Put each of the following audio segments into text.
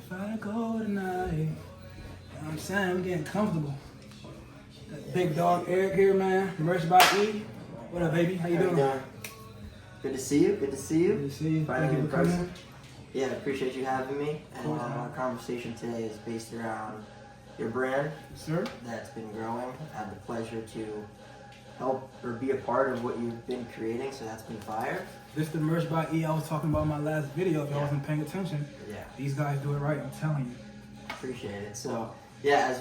if I go tonight. You know what I'm saying? I'm getting comfortable. That big dog Eric here, man. Merch by E. What up, baby? How you doing? Good to see you. Good to see you. Good to see you. Finally Thank you in for coming. person. Yeah, I appreciate you having me. And Cool. our conversation today is based around your brand Sir? that's been growing. I've had the pleasure to help or be a part of what you've been creating, so that's been fire. This is the Merch by E I was talking about in my last video. If y'all wasn't paying attention, Yeah, these guys do it right. I'm telling you. appreciate it. So, yeah, as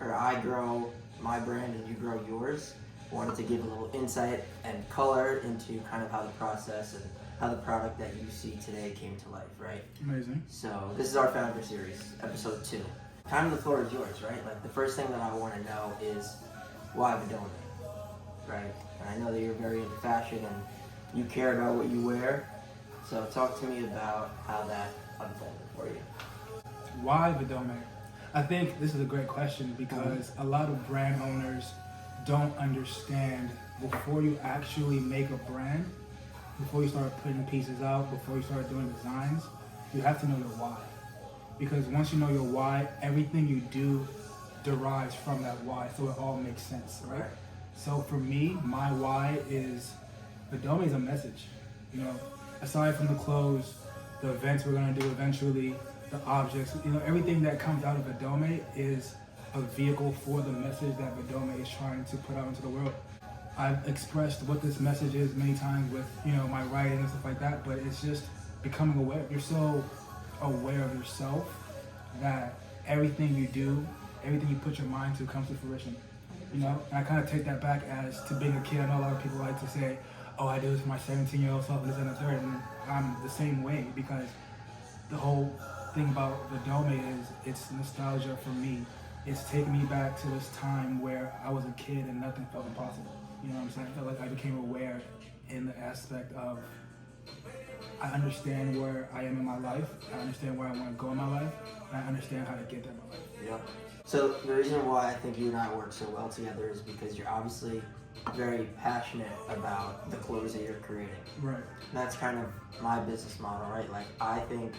I grow my brand and you grow yours, I wanted to give a little insight and color into kind of how the process and how the product that you see today came to life, right? Amazing. So this is our founder series, episode 2. Kind of the floor is yours, right? Like the first thing that I want to know is why Vedome, right? And I know that you're very into fashion and you care about what you wear. So talk to me about how that unfolded for you. Why Vedome? I think this is a great question because a lot of brand owners don't understand before you actually make a brand, before you start putting pieces out, before you start doing designs, you have to know your why. Because once you know your why, everything you do derives from that why, so it all makes sense, right? So for me, my why is Vedome is a message. You know, aside from the clothes, the events we're gonna do eventually, the objects, you know, everything that comes out of Vedome is a vehicle for the message that Vedome is trying to put out into the world. I've expressed what this message is many times with, you know, my writing and stuff like that, but it's just becoming aware. You're so aware of yourself that everything you do, everything you put your mind to comes to fruition. You know, and I kind of take that back as to being a kid. I know a lot of people like to say, oh, I do this for my 17-year-old self, and this and the third, and I'm the same way because the whole thing about Vedome is it's nostalgia for me. It's taking me back to this time where I was a kid and nothing felt impossible. You know what I'm saying? I felt like I became aware in the aspect of I understand where I am in my life, I understand where I want to go in my life, and I understand how to get there in my life. Yeah. So the reason why I think you and I work so well together is because you're obviously very passionate about the clothes that you're creating. Right. And that's kind of my business model, right? Like I think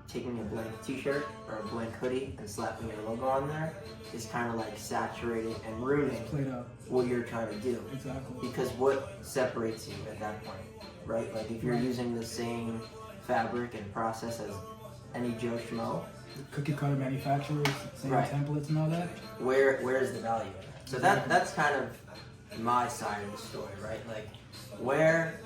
taking a blank t-shirt or a blank hoodie and slapping your logo on there is kind of like saturating and ruining what you're trying to do. Exactly. Because what separates you at that point, right? Like if you're using the same fabric and process as any Joe Schmo, cookie cutter manufacturers, same templates and all that. Where is the value? So that's kind of my side of the story, right? Like where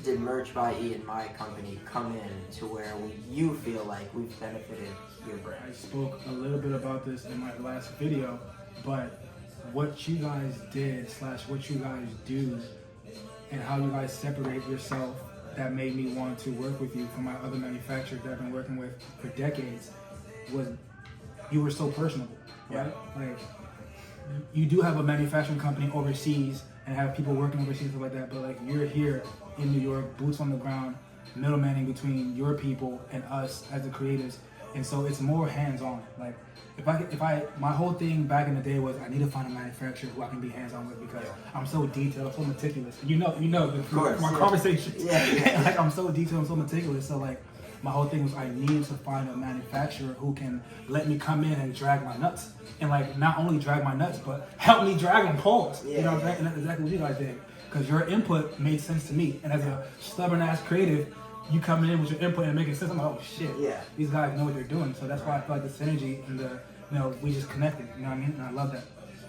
did Merch by E and my company come in to where you feel like we've benefited your brand? I spoke a little bit about this in my last video, but what you guys did / what you guys do and how you guys separate yourself that made me want to work with you from my other manufacturers that I've been working with for decades was you were so personable, right? Like you do have a manufacturing company overseas and have people working overseas and stuff like that, but like you're here in New York, boots on the ground, middlemaning between your people and us as the creators, and so it's more hands-on. Like my whole thing back in the day was I need to find a manufacturer who I can be hands-on with because I'm so detailed, I'm so meticulous. And you know, my conversations. Like I'm so detailed, I'm so meticulous. So like my whole thing was I needed to find a manufacturer who can let me come in and drag my nuts. And like not only drag my nuts, but help me drag them pause. You know what I'm saying? And that's exactly what you guys did. Because your input made sense to me. And as a stubborn ass creative, you coming in with your input and making sense. I'm like, oh shit, these guys know what they're doing. So that's why I feel like the synergy and the, you know, we just connected. You know what I mean? And I love that.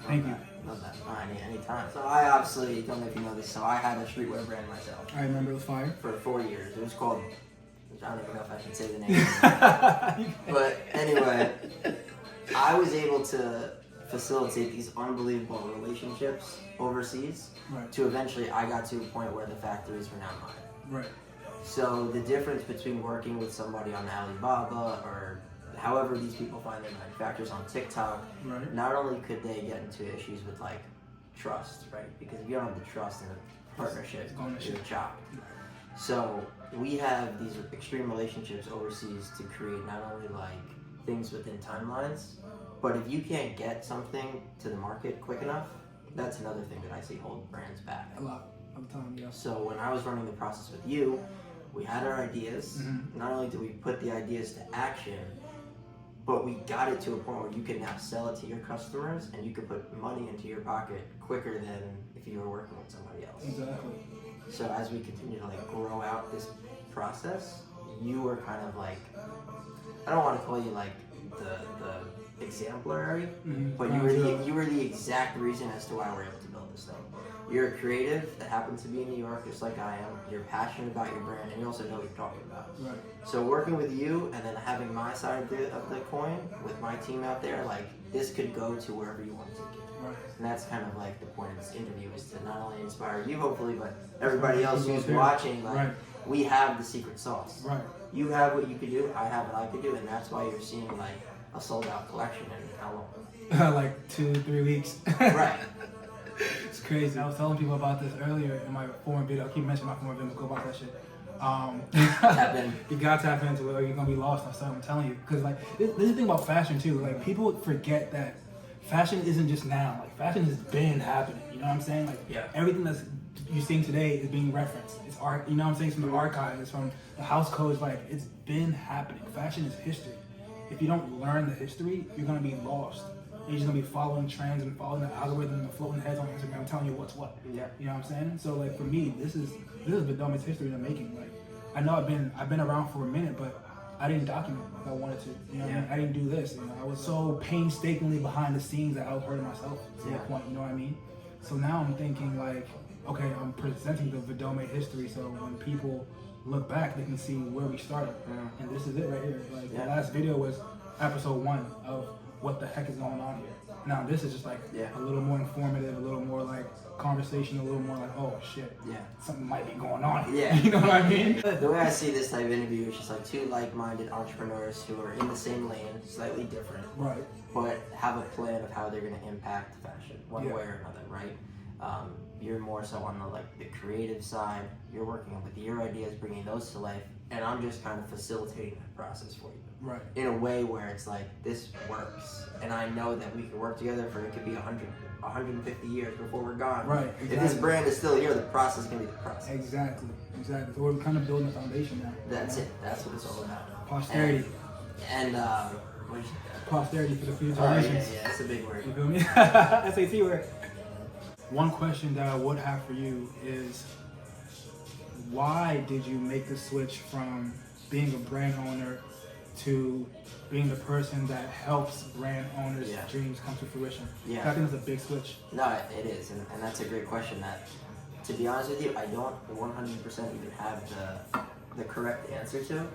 Thank you. Love that. Anytime. So I obviously don't know if you know this. So I had a streetwear brand myself. I remember it was fire. For 4 years. It was called, I don't even know if I should say the name. But anyway, I was able to facilitate these unbelievable relationships overseas to eventually I got to a point where the factories were now mine. Right. So the difference between working with somebody on Alibaba or however these people find their manufacturers on TikTok, not only could they get into issues with like trust, right? Because if you don't have the trust in a partnership, you're chopped. So we have these extreme relationships overseas to create not only like things within timelines, but if you can't get something to the market quick enough, that's another thing that I see hold brands back. A lot of time, yeah. So when I was running the process with you, We had our ideas. Mm-hmm. Not only did we put the ideas to action, but we got it to a point where you can now sell it to your customers and you can put money into your pocket quicker than if you were working with somebody else. Exactly. So as we continue to like grow out this process, you were kind of like, I don't want to call you like the exemplary, but you were the exact reason as to why we're able to build this thing. You're a creative that happens to be in New York just like I am. You're passionate about your brand and you also know what you're talking about. Right. So working with you and then having my side of the coin with my team out there, like this could go to wherever you want to take it. Right. And that's kind of like the point of this interview, is to not only inspire you hopefully, but everybody else who's watching, like we have the secret sauce. Right. You have what you could do, I have what I could do, and that's why you're seeing like a sold out collection in how long? Like 2-3 weeks. Right. It's crazy. I was telling people about this earlier in my former video. I keep mentioning my former video. Go watch that shit. Tap in. You gotta tap into it or you're gonna be lost on something. I'm telling you. Because like this is the thing about fashion too. Like people forget that fashion isn't just now. Like fashion has been happening. You know what I'm saying? Like everything that's you're seeing today is being referenced. It's art. You know what I'm saying? It's from the archives. It's from the house codes. Like it's been happening. Fashion is history. If you don't learn the history, you're gonna be lost. You're just gonna be following trends and following the algorithm and floating heads on Instagram telling you what's what. Yeah. You know what I'm saying? So like for me, this is Vedome's history in the making. Like I know I've been around for a minute, but I didn't document like I wanted to. You know what I mean? I didn't do this. You know, I was so painstakingly behind the scenes that I was hurting myself to that point. You know what I mean? So now I'm thinking like, okay, I'm presenting the Vedome history, so when people look back, they can see where we started. And this is it right here. Like the last video was episode 1 of what the heck is going on here. Now this is just like a little more informative, a little more like conversation, a little more like, oh shit, something might be going on here. You know what I mean? The way I see this type of interview is just like two like-minded entrepreneurs who are in the same lane, slightly different, but have a plan of how they're going to impact fashion one way or another, right? You're more so on the creative side. You're working with your ideas, bringing those to life, and I'm just kind of facilitating that process for you. Right. In a way where it's like, this works, and I know that we can work together for, it could be 100, 150 years before we're gone. Right. Exactly. If this brand is still here, the process can be the process. Exactly. So we're kind of building a foundation now. That's it. That's what it's all about. Posterity. And posterity for the future generations. generations. Yeah, that's a big word. You feel me? SAT word. One question that I would have for you is, why did you make the switch from being a brand owner to being the person that helps brand owners' dreams come to fruition? I think it's a big switch. No, it is, and that's a great question that, to be honest with you, I don't 100% even have the correct answer to,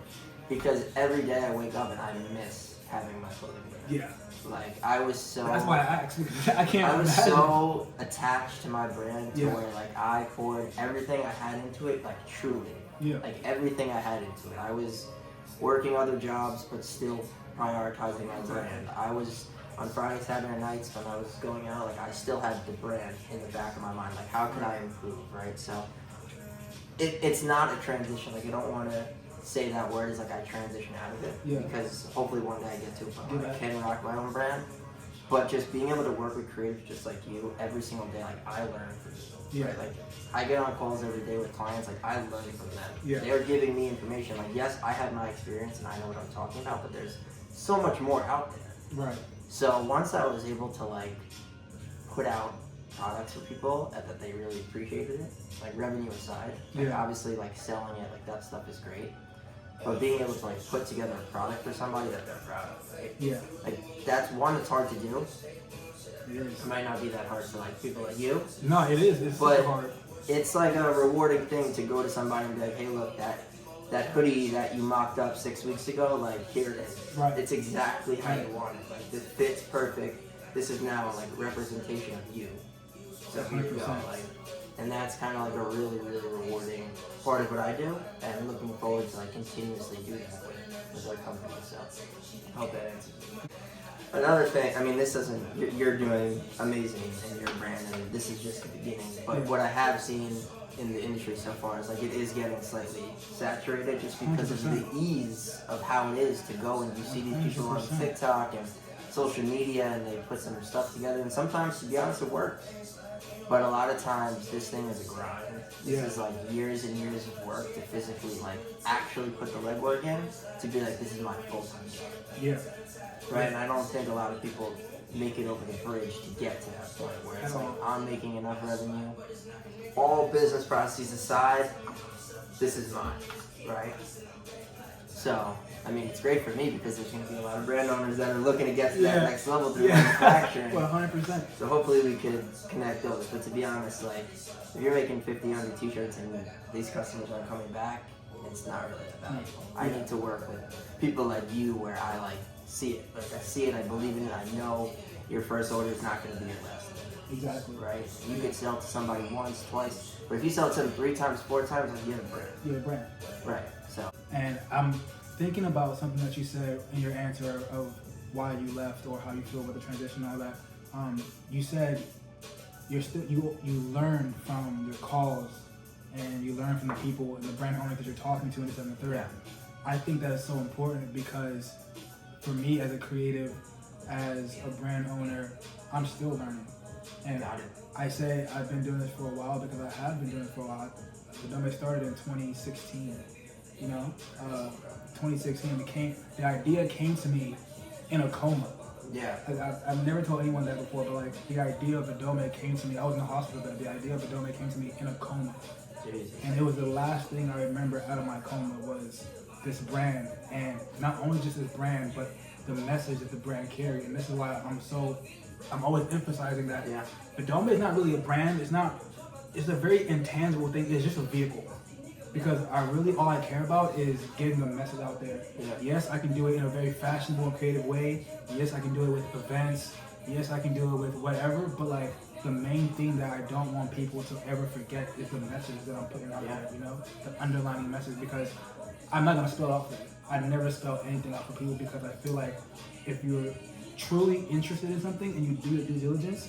because every day I wake up and I miss having my clothing brand. Like I was so. That's why I asked, because I can't. I was so attached to my brand to where like I poured everything I had into it, like truly. Like everything I had into it. I was working other jobs, but still prioritizing my brand. I was on Friday, Saturday nights when I was going out, like I still had the brand in the back of my mind. Like how can I improve, right? So it's not a transition. Like I don't want to say that word is like I transition out of it, because hopefully one day I get to a point where I can rock my own brand. But just being able to work with creatives just like you every single day, like I learn from you. Right? Like I get on calls every day with clients, like I learn from them. They're giving me information. Like yes, I have my experience and I know what I'm talking about, but there's so much more out there. So once I was able to like put out products for people and that they really appreciated it, like revenue aside, like obviously like selling it, like that stuff is great. But being able to like put together a product for somebody that they're proud of, right? Like that's one, it's hard to do. It might not be that hard for like people like you. No, it is. It's super hard. It's like a rewarding thing to go to somebody and be like, hey, look, that hoodie that you mocked up 6 weeks ago, like here it is. It's exactly how you want it. Like this fits perfect. This is now like representation of you. So here you go. Like, and that's kind of like a really, really rewarding part of what I do, and I'm looking forward to like continuously doing that with our company. So I hope that answers it. Another thing, I mean, this doesn't, you're doing amazing in your brand, and this is just the beginning, but what I have seen in the industry so far is like it is getting slightly saturated just because of the ease of how it is to go, and you see these people on TikTok and social media and they put some stuff together, and sometimes, to be honest, it works. But a lot of times, this thing is a grind. This Yeah. is like years and years of work to physically, like, actually put the legwork in to be like, this is my full-time job. Yeah. Right? And I don't think a lot of people make it over the bridge to get to that point where it's like, I'm making enough revenue. All business processes aside, this is mine, right? So, I mean, it's great for me because there's going to be a lot of brand owners that are looking to get to that next level through manufacturing. Well, 100%. So hopefully we could connect those. But to be honest, like, if you're making 50, 100 t-shirts and these customers aren't coming back, it's not really that valuable. I need to work with people like you where I, like, see it. Like, I see it, I believe in it, I know your first order is not going to be your last. Exactly. Right? You could sell to somebody once, twice, but if you sell to them 3 times, 4 times, like, you have a brand. You're a brand. Right. So. And I'm thinking about something that you said in your answer of why you left or how you feel about the transition and all that. You said you learn from your calls and you learn from the people and the brand owners that you're talking to and this and the third. Yeah. I think that is so important because for me as a creative, as a brand owner, I'm still learning. And I say I've been doing this for a while because I have been doing it for a while. Vedome started in 2016. 2016 the idea came to me in a coma. Yeah. I've never told anyone that before, but like the idea of Vedome came to me. I was in the hospital, but the idea of Vedome came to me in a coma. Jesus. And it was the last thing I remember out of my coma was this brand, and not only just this brand, but the message that the brand carried. And this is why I'm always emphasizing that. Yeah. Vedome is not really a brand. It's a very intangible thing. It's just a vehicle. Because all I care about is getting the message out there. Yeah. Yes, I can do it in a very fashionable and creative way. Yes, I can do it with events. Yes, I can do it with whatever. But like the main thing that I don't want people to ever forget is the message that I'm putting out there. The underlining message. Because I'm not gonna spell it out for you. I never spell anything out for people because I feel like if you're truly interested in something and you do your due diligence,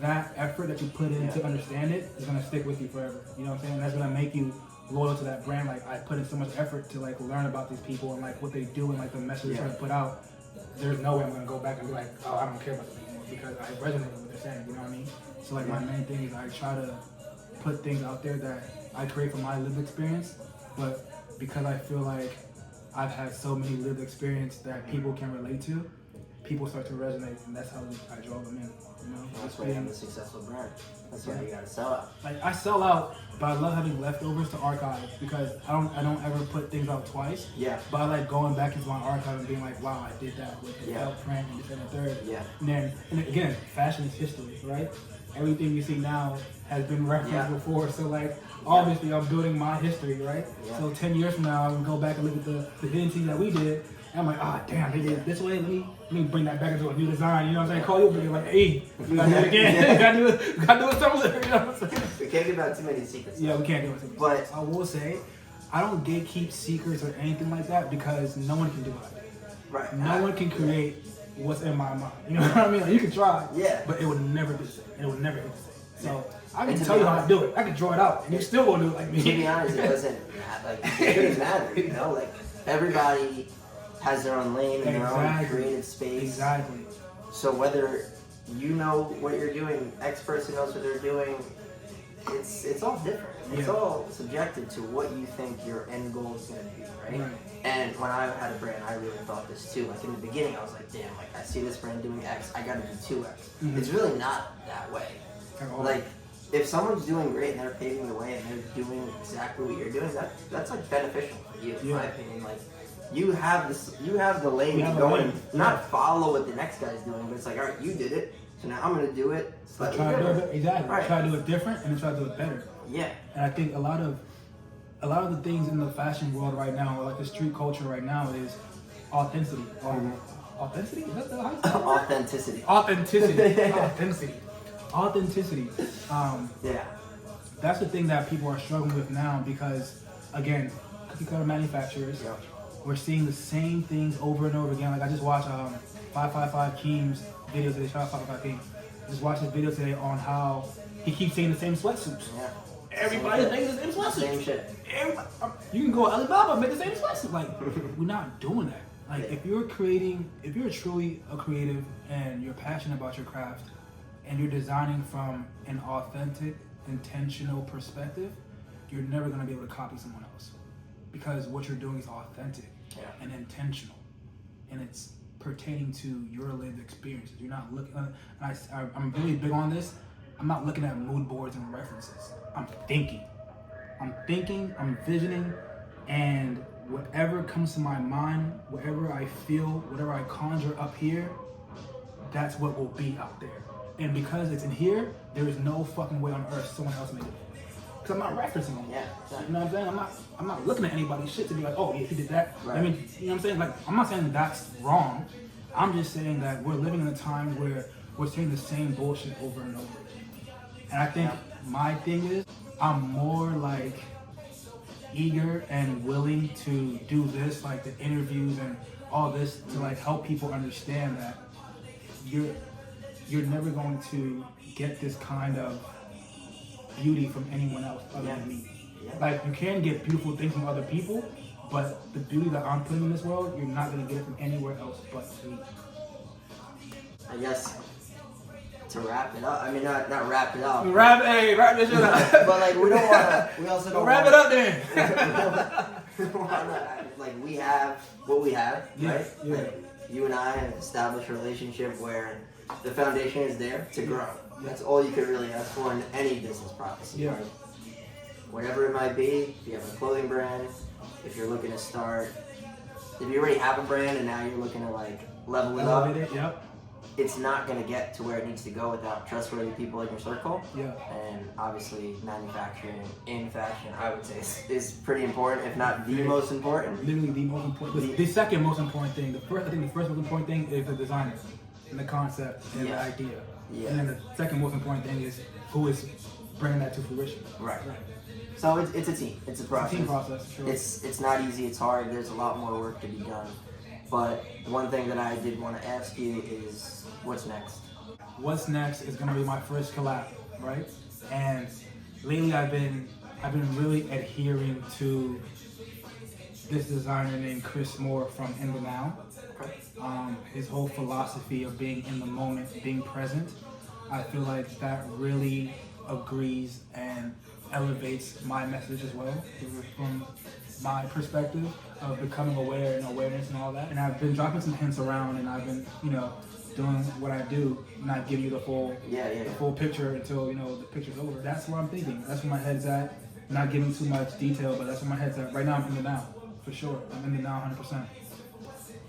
that effort that you put in to understand it is gonna stick with you forever. You know what I'm saying? That's gonna make you loyal to that brand. Like I put in so much effort to like learn about these people and like what they do and like the message they're trying to put out. There's no way I'm gonna go back and be like, oh, I don't care about them anymore because I resonate with what they're saying. You know what I mean? So like my main thing is I try to put things out there that I create from my lived experience, but because I feel like I've had so many lived experience that people can relate to, people start to resonate, and that's how I draw them in. That's why you have a successful brand. That's why you gotta sell out. Like I sell out, but I love having leftovers to archive because I don't ever put things out twice. Yeah. But I like going back into my archive and being like, wow, I did that with the felt print and this and the third. Yeah. And again, fashion is history, right? Everything you see now has been referenced before, so like obviously I'm building my history, right? Yeah. So 10 years from now, I'm gonna go back and look at the vintage that we did. And I'm like, ah, damn, they did it this way. Let me bring that back into a new design. You know what I'm saying? Call you up and be like, hey, we gotta do it again. we gotta do it somewhere. You know what I'm saying? We can't give out too many secrets. Yeah, we can't give out too many secrets. But I will say, I don't gatekeep secrets or anything like that because no one can do what I do. Right. No one can create what's in my mind. You know what I mean? Like, you can try, but it would never be the same. It would never be the same. So I can tell you how to do it. I can draw it out, and you still won't do it like me. To be honest, it doesn't matter. Like, it doesn't matter. You know, like everybody has their own lane and their own creative space. Exactly. So whether you know what you're doing, X person knows what they're doing, it's all different. It's all subjective to what you think your end goal is going to be, right? And when I had a brand, I really thought this too. Like in the beginning, I was like, damn, like I see this brand doing X, I got to do 2X. Mm-hmm. It's really not that way. Like if someone's doing great and they're paving the way and they're doing exactly what you're doing, that's like beneficial for you, in my opinion. Like you have the lane to go and not follow what the next guy's doing, but it's like, all right, you did it, so now I'm gonna do it slightly different. Exactly. Right. Try to do it different and then try to do it better. Yeah. And I think a lot of the things in the fashion world right now, or like the street culture right now, is authenticity. Authenticity? Is that how you say it? Authenticity. Authenticity. That's the thing that people are struggling with now because, again, cookie cutter manufacturers. Yep. We're seeing the same things over and over again. Like I just watched 555 Keem's video today. Shout out 555 Keem. I just watched this video today on how he keeps saying the same sweatsuits. Yeah. Everybody's making the same sweatsuits. Same shit. You can go to Alibaba and make the same sweatsuit. Like we're not doing that. Like if you're truly a creative and you're passionate about your craft and you're designing from an authentic, intentional perspective, you're never going to be able to copy someone else, because what you're doing is authentic and intentional, and it's pertaining to your lived experiences. You're not looking, I'm really big on this, I'm not looking at mood boards and references. I'm thinking, I'm visioning, and whatever comes to my mind, whatever I feel, whatever I conjure up here, that's what will be out there. And because it's in here, there is no fucking way on earth someone else made it. Because I'm not referencing them. Yeah, exactly. You know what I'm saying? I'm not looking at anybody's shit to be like, oh yeah, he did that. Right. I mean, you know what I'm saying? Like, I'm not saying that's wrong. I'm just saying that we're living in a time where we're saying the same bullshit over and over again. And I think my thing is, I'm more like eager and willing to do this, like the interviews and all this, to like help people understand that you're never going to get this kind of beauty from anyone else other than me. Like, you can get beautiful things from other people, but the beauty that I'm putting in this world, you're not going to get it from anywhere else but me. I guess to wrap it up, I mean, not wrap it up. Wrap this shit up. But like, we don't want to, we also don't wrap wanna, it up then. like, we have what we have, right? Yeah. Like, you and I have established a relationship where the foundation is there to grow. That's all you could really ask for in any business process. Yeah. Right? Whatever it might be, if you have a clothing brand, if you're looking to start, if you already have a brand and now you're looking to like level it up, Yep. it's not going to get to where it needs to go without trustworthy people in your circle. Yeah. And obviously manufacturing in fashion, I would say, is pretty important, if not the most important. Literally the most important. The second most important thing. I think the first most important thing is the designer and the concept and the idea. Yeah. And then the second most important thing is who is bringing that to fruition. Right. So it's a team. It's a process. It's a team process. Sure. It's not easy. It's hard. There's a lot more work to be done. But one thing that I did want to ask you is, what's next? What's next is going to be my first collab, right? And lately I've been really adhering to this designer named Chris Moore from In the Now. His whole philosophy of being in the moment, being present, I feel like that really agrees and elevates my message as well, from my perspective of becoming aware and awareness and all that. And I've been dropping some hints around, and I've been, doing what I do, not giving you the full full picture until, the picture's over. That's where I'm thinking. That's where my head's at. Not giving too much detail, but that's where my head's at. Right now I'm in the now, for sure. I'm in the now 100%.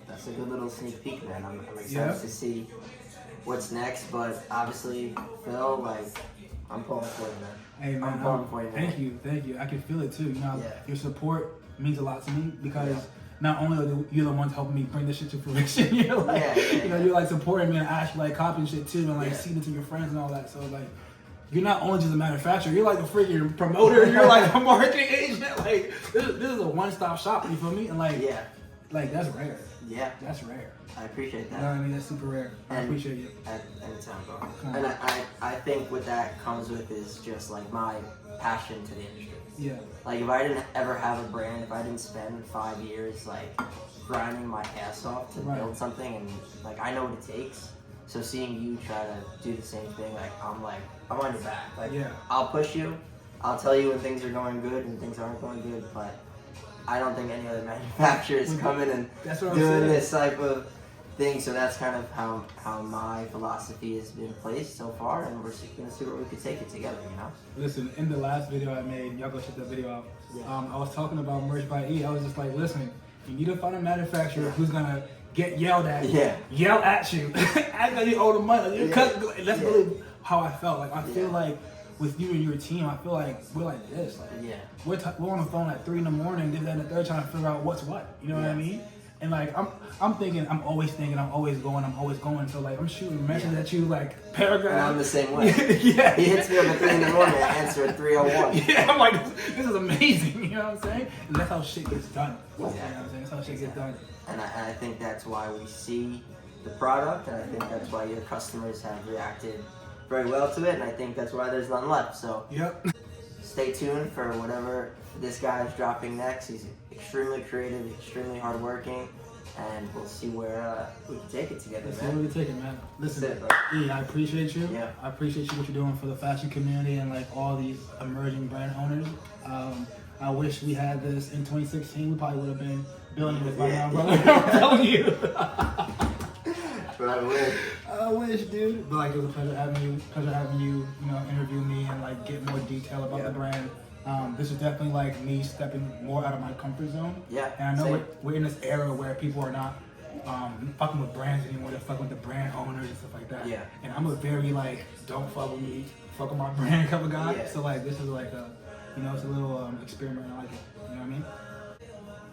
That's a good little sneak peek, man. I'm excited to see what's next, but obviously, Phil, like, I'm pulling for you, man. Hey, man, I'm pulling for you, man. Thank you. I can feel it too. Your support means a lot to me, because not only are you the ones helping me bring this shit to fruition, you're like, you're like supporting me and actually like copying shit too, and like seeing it to your friends and all that. So like, you're not only just a manufacturer, you're like a freaking promoter. You're like a marketing agent. Like, this is a one-stop shop. You feel me? And like, like, that's rare. Yeah, that's rare. I appreciate that. You know what I mean? That's super rare. I appreciate you. At any time, bro. And I think what that comes with is just like my passion to the industry. Yeah. Like, if I didn't ever have a brand, if I didn't spend 5 years like grinding my ass off to build something, and like, I know what it takes. So seeing you try to do the same thing, like, I'm on your back. Like, I'll push you. I'll tell you when things are going good and things aren't going good, but I don't think any other manufacturer is coming and doing this type of thing. So that's kind of how my philosophy has been placed so far, and we're gonna see where we could take it together, Listen, in the last video I made, y'all go check that video out. I was talking about merch by E. I was just like, listen, you need to find a manufacturer who's gonna get yelled at, yell at you, act like you owe the money. That's really how I felt. Like, I feel like with you and your team, I feel like we're like this. Like, we're on the phone at 3 in the morning, this, that, and the third, trying to figure out what's what. You know what I mean? And like, I'm thinking, I'm always going. So like, I'm shooting messages at you, like, paragraphs. And I'm the same way. He hits me up at 3 in the morning, I answer at 3:01. Yeah, I'm like, this is amazing. You know what I'm saying? And that's how shit gets done. You know what I'm saying? That's how shit gets done. And I think that's why we see the product, and I think that's why your customers have reacted very well to it, and I think that's why there's none left. So stay tuned for whatever this guy is dropping next. He's extremely creative, extremely hardworking, and we'll see where we can take it together, Let's man. see where we take it, man. Listen, That's it, bro. E, I appreciate you. Yeah. I appreciate you what you're doing for the fashion community and like all these emerging brand owners. I wish we had this in 2016. We probably would have been billionaires by now, brother. I'm telling you. But I wish. I wish, dude. But like, it was a pleasure having you. You know, interview me and like get more detail about the brand. This is definitely like me stepping more out of my comfort zone. Yeah. And I know we're in this era where people are not fucking with brands anymore. They're fucking with the brand owners and stuff like that. Yeah. And I'm a very like, don't fuck with me, fuck with my brand kind of guy. Yeah. So like, this is like a, you know, it's a little experiment. I like it. You know what I mean?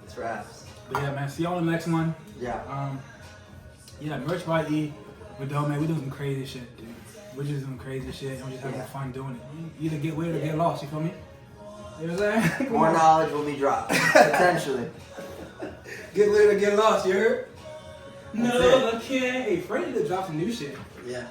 It's raps. But yeah, man. See y'all in the next one. Yeah. Yeah, merch by E. Vedome, man, we doing some crazy shit, dude. We're just doing crazy shit and we're just having fun doing it. You either get with it or get lost, you feel me? You know what I'm saying? More knowledge will be dropped, potentially. Get lit or get lost, you heard? That's No, I can't. Hey, Freddie to drop some new shit. Yeah.